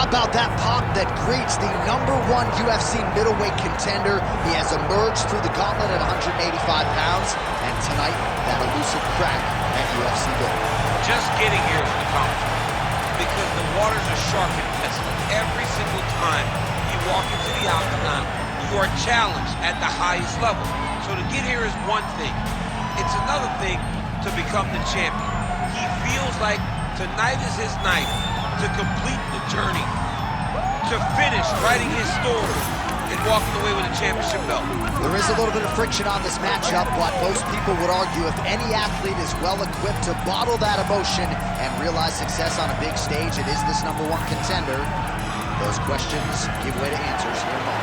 How about that pop that greets the #1 UFC middleweight contender? He has emerged through the gauntlet at 185 pounds, and tonight, that elusive crack at UFC Build. Just getting here is an accomplishment, because the waters are sharp and tested. Every single time you walk into the octagon, you are challenged at the highest level. So to get here is one thing. It's another thing to become the champion. He feels like tonight is his night to complete the journey, to finish writing his story and walking away with a championship belt. There is a little bit of friction on this matchup, but most people would argue if any athlete is well equipped to bottle that emotion and realize success on a big stage, it is this #1 contender. Those questions give way to answers here in a moment.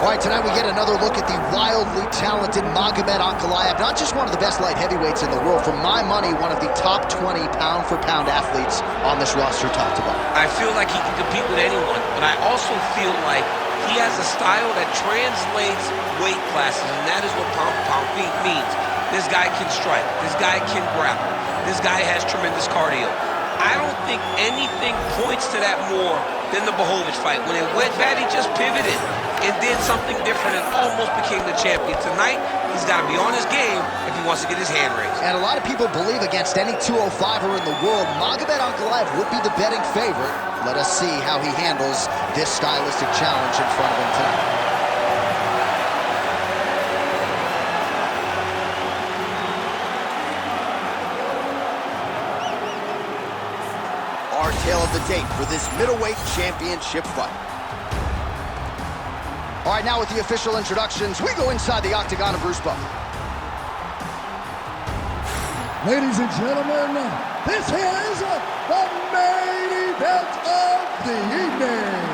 All right, tonight we get another look at the wildly talented Magomed Ankalaev, not just one of the best light heavyweights in the world, for my money, one of the top 20 pound-for-pound athletes on this roster, top to bottom. I feel like he can compete with anyone, but I also feel like he has a style that translates weight classes, and that is what pound-for-pound means. This guy can strike. This guy can grapple. This guy has tremendous cardio. I don't think anything points to that more than the Magomed fight. When it went bad, he just pivoted and did something different and almost became the champion. Tonight, he's got to be on his game if he wants to get his hand raised. And a lot of people believe against any 205er in the world, Magomed Ankalaev would be the betting favorite. Let us see how he handles this stylistic challenge in front of him tonight. Our tale of the tape for this middleweight championship fight. All right, now with the official introductions, we go inside the octagon of Bruce Buffer. Ladies and gentlemen, this is the main event of the evening.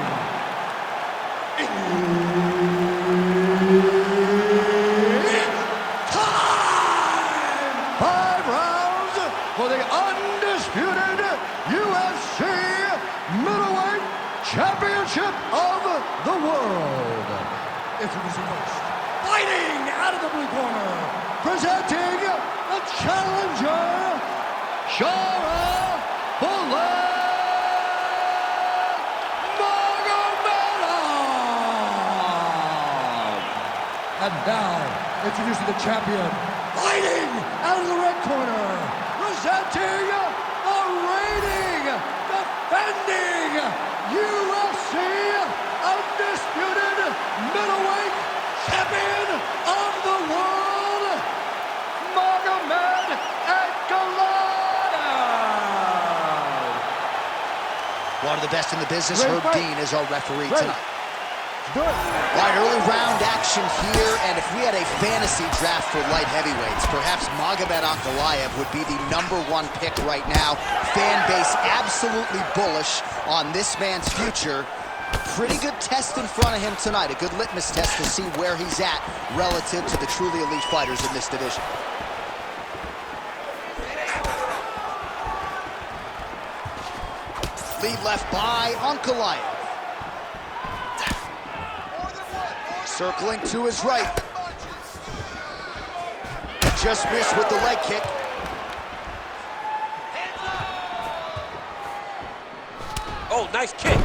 It's time! 5 rounds for the undisputed UFC middleweight championship of the world. Introducing first, fighting out of the blue corner, presenting the challenger, Shara Magomed. And now, introducing the champion, fighting out of the red corner, presenting the reigning, defending UFC undisputed middleweight champion of the world, Magomed Ankalaev. One of the best in the business, Herb Dean, is our referee tonight. Do it. All right, early round action here, and if we had a fantasy draft for light heavyweights, perhaps Magomed Ankalaev would be the #1 pick right now. Fan base absolutely bullish on this man's future. Pretty good test in front of him tonight, a good litmus test to see where he's at relative to the truly elite fighters in this division. Lead left by Ankalaev. Circling to his right. Just missed with the leg kick. Oh, nice kick.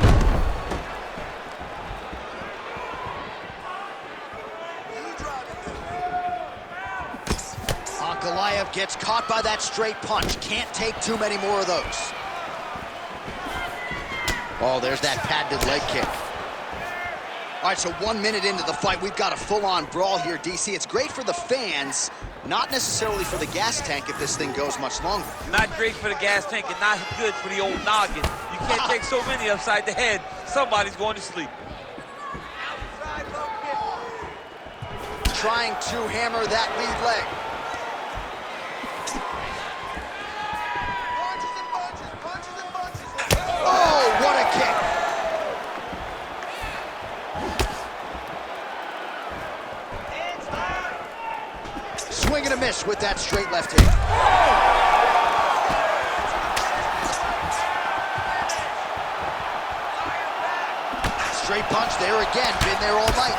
Ankalaev gets caught by that straight punch. Can't take too many more of those. Oh, there's that patented leg kick. All right, so 1 minute into the fight, we've got a full-on brawl here, DC. It's great for the fans, not necessarily for the gas tank if this thing goes much longer. Not great for the gas tank and not good for the old noggin. You can't take so many upside the head. Somebody's going to sleep. Trying to hammer that lead leg. Oh, what a kick. miss with that straight left hand. Straight punch there again, been there all night.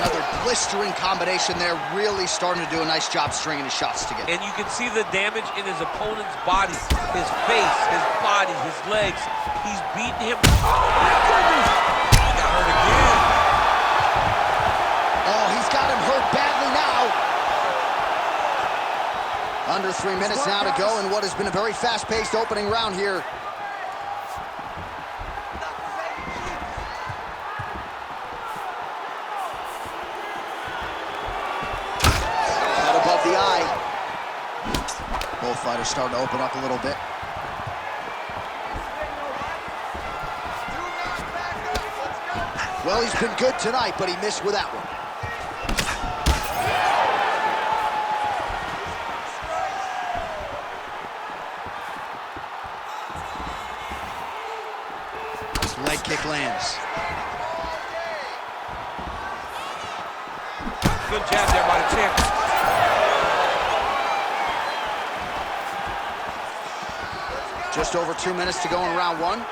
Another blistering combination there, really starting to do a nice job stringing his shots together. And you can see the damage in his opponent's body, his face, his body, his legs. He's beating him. Oh my goodness! He got hurt again. Oh, he's got him hurt badly now. Under 3 minutes now to go in what has been a very fast-paced opening round here. Above the eye. Both fighters starting to open up a little bit. Well, he's been good tonight, but he missed with that one. Leg kick lands. Good jab there by the champ. Just over 2 minutes to go in round one.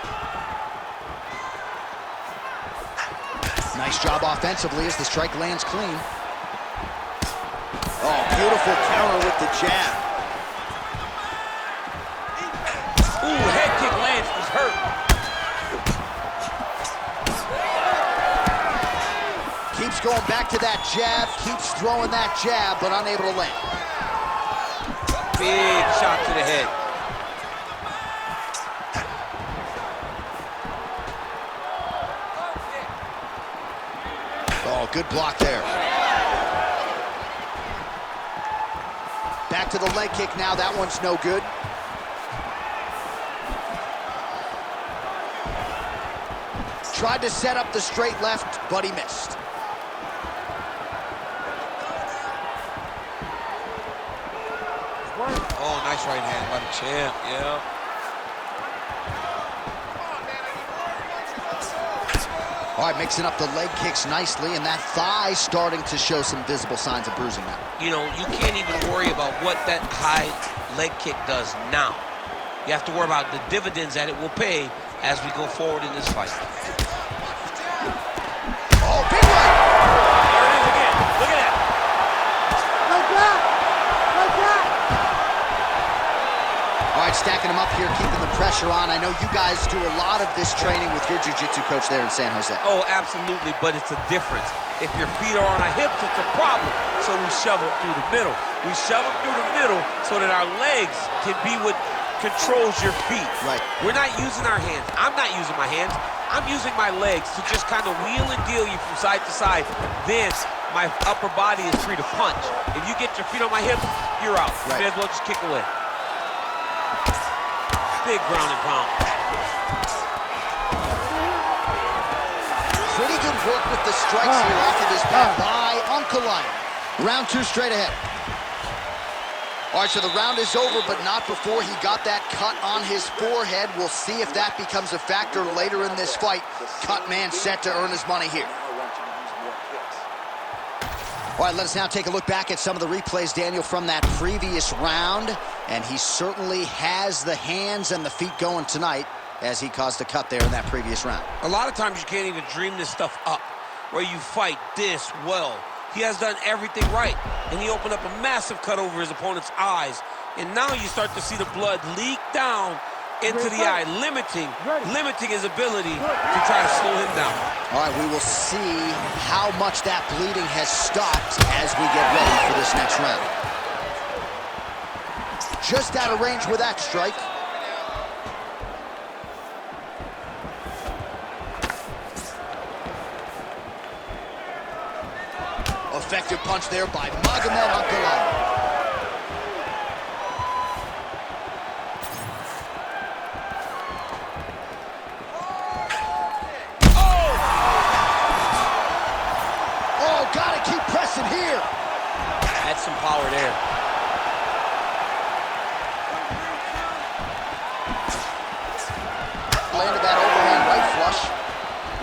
Nice job offensively as the strike lands clean. Oh, beautiful counter with the jab. Ooh, head kick lands, he's hurt. Keeps going back to that jab, keeps throwing that jab, but unable to land. Big shot to the head. Oh, good block there. Back to the leg kick now. That one's no good. Tried to set up the straight left, but he missed. Oh, nice right hand by the champ, yeah. All right, mixing up the leg kicks nicely, and that thigh starting to show some visible signs of bruising now. You know, you can't even worry about what that high leg kick does now. You have to worry about the dividends that it will pay as we go forward in this fight. Oh, big right! There it is again. Look at that. Like that! Like that! All right, stacking them up here, keeping the pressure on. I know you guys do a lot of this training with your jiu-jitsu coach there in San Jose. Oh, absolutely, but it's a difference. If your feet are on our hips, it's a problem. So we shove them through the middle. We shove them through the middle so that our legs can be what controls your feet. Right. We're not using our hands. I'm not using my hands. I'm using my legs to just kind of wheel and deal you from side to side. Then my upper body is free to punch. If you get your feet on my hips, you're out. Right. You may as well just kick away. Big ground and pound. Pretty good work with the strikes here off of this pad by Ankalaev. Round two straight ahead. All right, so the round is over, but not before he got that cut on his forehead. We'll see if that becomes a factor later in this fight. Cut man set to earn his money here. All right, let us now take a look back at some of the replays, Daniel, from that previous round. And he certainly has the hands and the feet going tonight as he caused a cut there in that previous round. A lot of times you can't even dream this stuff up, where you fight this well. He has done everything right, and he opened up a massive cut over his opponent's eyes. And now you start to see the blood leak down into the eye, limiting his ability to try to slow him down. All right, we will see how much that bleeding has stopped as we get ready for this next round. Just out of range with that strike. Effective punch there by Magomed Ankalaev. Oh, gotta keep pressing here. That's some power there. Landed that overhand right flush.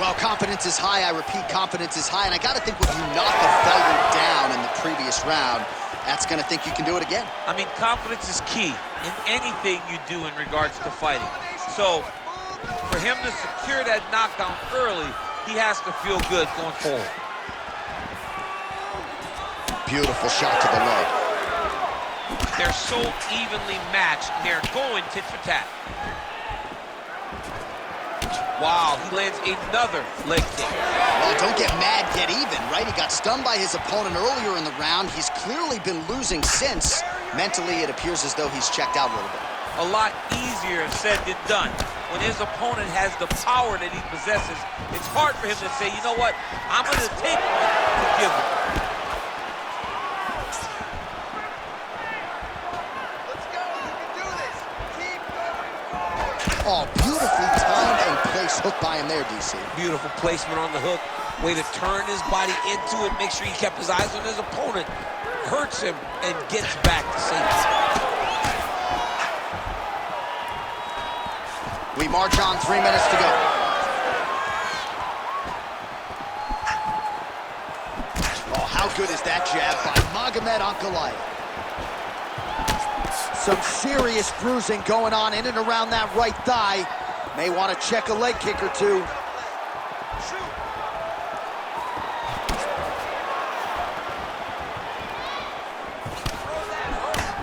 Well, confidence is high. I repeat, confidence is high. And I got to think when you knock a fighter down in the previous round, that's going to think you can do it again. I mean, confidence is key in anything you do in regards to fighting. So, for him to secure that knockdown early, he has to feel good going forward. Beautiful shot to the leg. They're so evenly matched, and they're going tit for tat. Wow, he lands another leg kick. Well, don't get mad, get even, right? He got stunned by his opponent earlier in the round. He's clearly been losing since. Mentally, it appears as though he's checked out a little bit. A lot easier said than done. When his opponent has the power that he possesses, it's hard for him to say, you know what, I'm going to take one to give him. Let's go, you can do this. Keep going. Oh, beautifully timed and placed hook by him there, DC. Beautiful placement on the hook. Way to turn his body into it, make sure he kept his eyes on his opponent. Hurts him and gets back to safety. We march on, 3 minutes to go. Oh, how good is that jab by Magomed Ankalaev? Some serious bruising going on in and around that right thigh. May want to check a leg kick or two.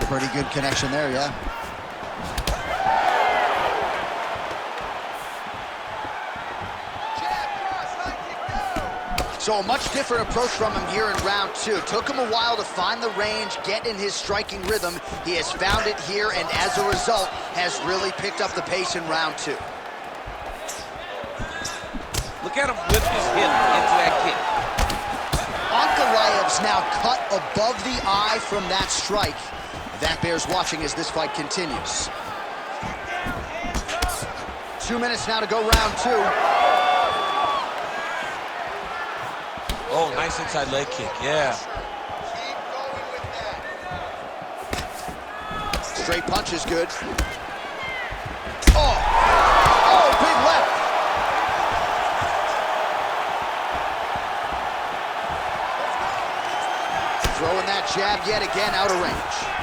Pretty good connection there, yeah. So a much different approach from him here in round 2. Took him a while to find the range, get in his striking rhythm. He has found it here, and as a result, has really picked up the pace in round 2. Look at him whip his hip into that kick. Ankalaev's now cut above the eye from that strike. That bears watching as this fight continues. 2 minutes now to go round 2. Oh, nice inside leg kick, yeah. Keep going with that. Straight punch is good. Oh! Oh, big left! Throwing that jab yet again out of range.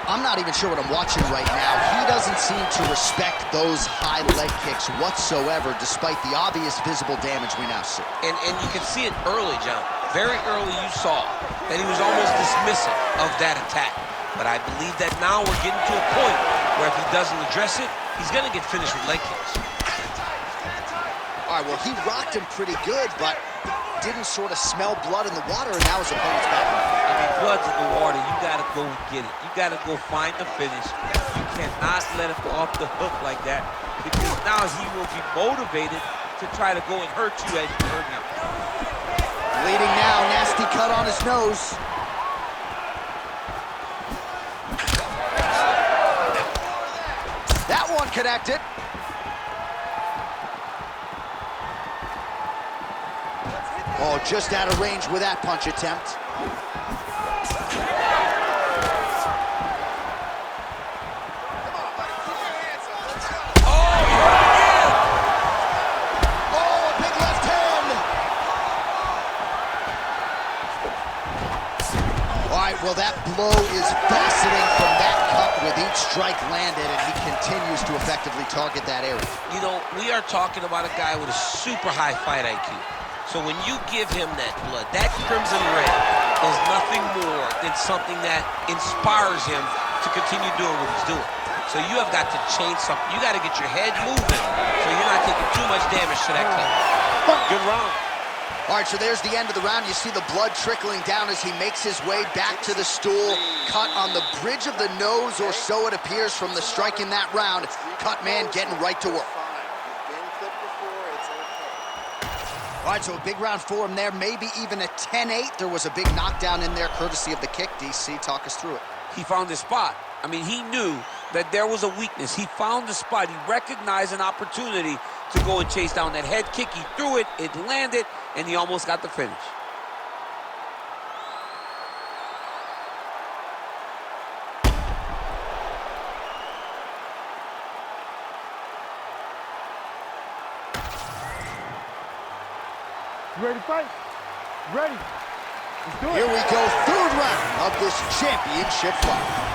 I'm not even sure what I'm watching right now. He doesn't seem to respect those high leg kicks whatsoever, despite the obvious visible damage we now see. And you can see it early, John. Very early you saw that he was almost dismissive of that attack. But I believe that now we're getting to a point where if he doesn't address it, he's going to get finished with leg kicks. All right, well, he rocked him pretty good, but didn't sort of smell blood in the water, and now his opponent's back. I mean, blood's in the water. You got to go and get it. You got to go find the finish. You cannot let him go off the hook like that, because now he will be motivated to try to go and hurt you as you hurt him. Bleeding now, nasty cut on his nose. That one connected. Oh, just out of range with that punch attempt. Well, that blow is faceting from that cut with each strike landed, and he continues to effectively target that area. You know, we are talking about a guy with a super high fight IQ. So when you give him that blood, that crimson red is nothing more than something that inspires him to continue doing what he's doing. So you have got to change something. You got to get your head moving so you're not taking too much damage to that cut. Good round. All right, so there's the end of the round. You see the blood trickling down as he makes his way back to the stool. Cut on the bridge of the nose, or so it appears from the strike in that round. Cut man getting right to work. All right, so a big round for him there, maybe even a 10-8. There was a big knockdown in there, courtesy of the kick. DC, talk us through it. He found his spot. I mean, he knew that there was a weakness. He found the spot. He recognized an opportunity to go and chase down that head kick. He threw it, it landed, and he almost got the finish. You ready to fight? Ready. Let's do it. Here we go, third round of this championship fight.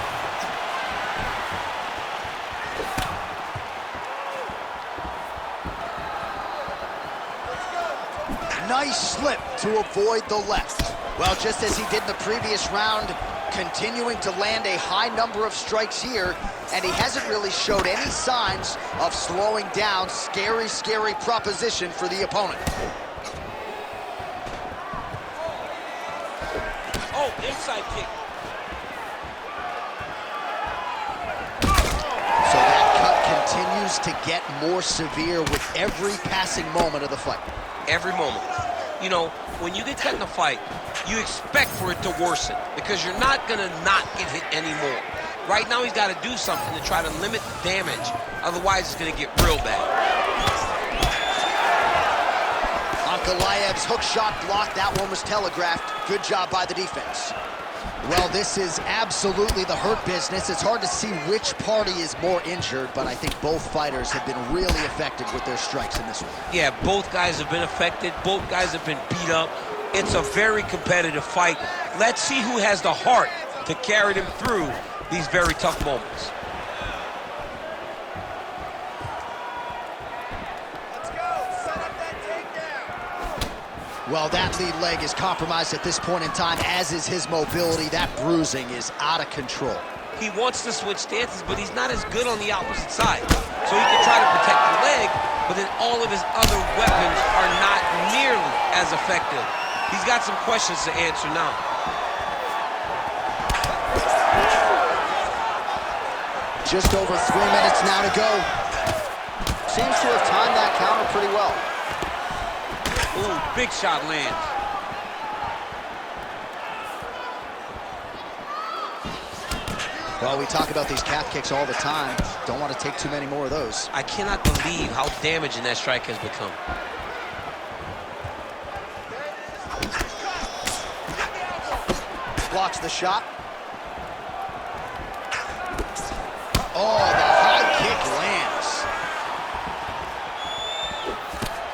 Nice slip to avoid the left. Well, just as he did in the previous round, continuing to land a high number of strikes here, and he hasn't really showed any signs of slowing down. Scary, scary proposition for the opponent. Oh, inside kick. So that cut continues to get more severe with every passing moment of the fight. Every moment. You know, when you get cut in a fight, you expect for it to worsen because you're not going to not get hit anymore. Right now, he's got to do something to try to limit the damage. Otherwise, it's going to get real bad. Ankalaev's hook shot blocked. That one was telegraphed. Good job by the defense. Well, this is absolutely the hurt business. It's hard to see which party is more injured, but I think both fighters have been really effective with their strikes in this one. Yeah, both guys have been affected. Both guys have been beat up. It's a very competitive fight. Let's see who has the heart to carry them through these very tough moments. Well, that lead leg is compromised at this point in time, as is his mobility. That bruising is out of control. He wants to switch stances, but he's not as good on the opposite side. So he can try to protect the leg, but then all of his other weapons are not nearly as effective. He's got some questions to answer now. Just over 3 minutes now to go. Seems to have timed that counter pretty well. Ooh, big shot lands. Well, we talk about these calf kicks all the time. Don't want to take too many more of those. I cannot believe how damaging that strike has become. Blocks the shot. Oh, the high kick lands.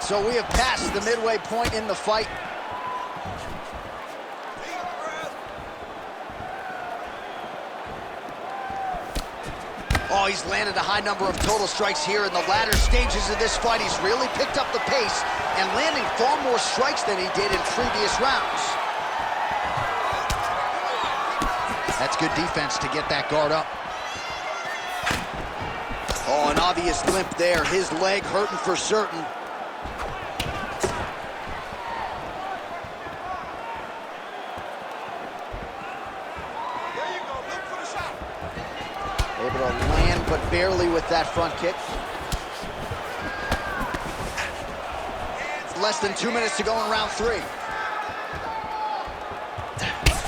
So we have passed the midway point in the fight. Oh, he's landed a high number of total strikes here in the latter stages of this fight. He's really picked up the pace and landing far more strikes than he did in previous rounds. That's good defense to get that guard up. Oh, an obvious limp there. His leg hurting for certain. Able to land, but barely with that front kick. Less than 2 minutes to go in round 3.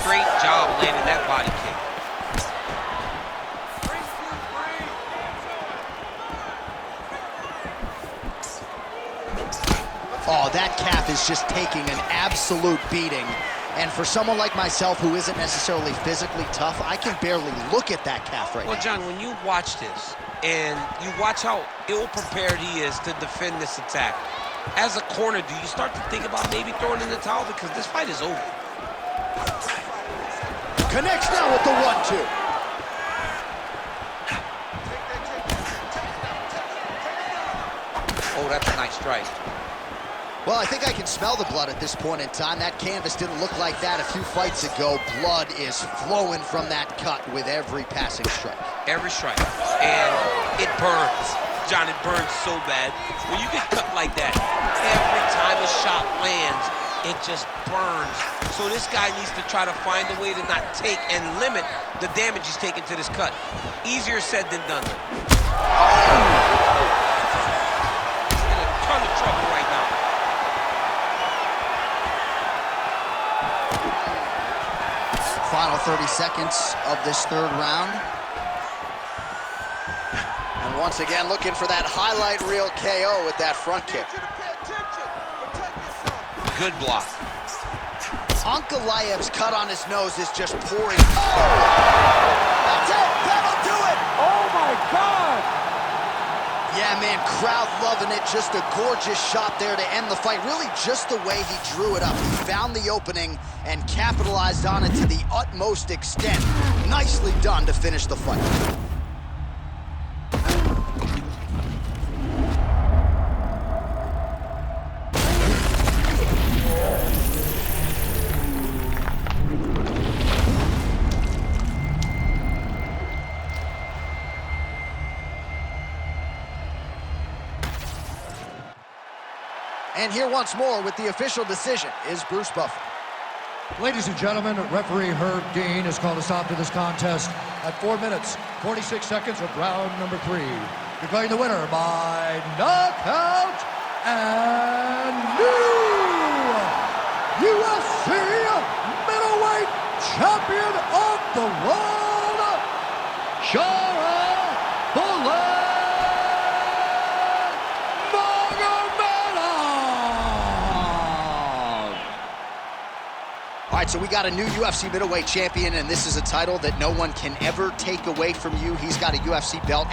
Great job landing that body kick. Oh, that calf is just taking an absolute beating. And for someone like myself who isn't necessarily physically tough, I can barely look at that calf right now. Well, John, when you watch this and you watch how ill-prepared he is to defend this attack, as a corner, do you start to think about maybe throwing in the towel? Because this fight is over. Connects now with the 1-2. Oh, that's a nice strike. Well, I think I can smell the blood at this point in time. That canvas didn't look like that a few fights ago. Blood is flowing from that cut with every passing strike. Every strike. And it burns. John, it burns so bad. When you get cut like that, every time a shot lands, it just burns. So this guy needs to try to find a way to not take and limit the damage he's taking to this cut. Easier said than done. He's in a ton of trouble right now. Final 30 seconds of this third round. And once again, looking for that highlight reel KO with that front kick. Good block. Ankalaev's cut on his nose is just pouring. Oh! That's it! That'll do it! Oh, my God! Yeah, man, crowd loving it. Just a gorgeous shot there to end the fight. Really just the way he drew it up. He found the opening and capitalized on it to the utmost extent. Nicely done to finish the fight. And here once more with the official decision is Bruce Buffer. Ladies and gentlemen, referee Herb Dean has called a stop to this contest at 4 minutes, 46 seconds of round number 3. Declaring the winner by knockout and new UFC middleweight champion of the world, Shara Magomed. All right, so we got a new UFC middleweight champion, and this is a title that no one can ever take away from you. He's got a UFC belt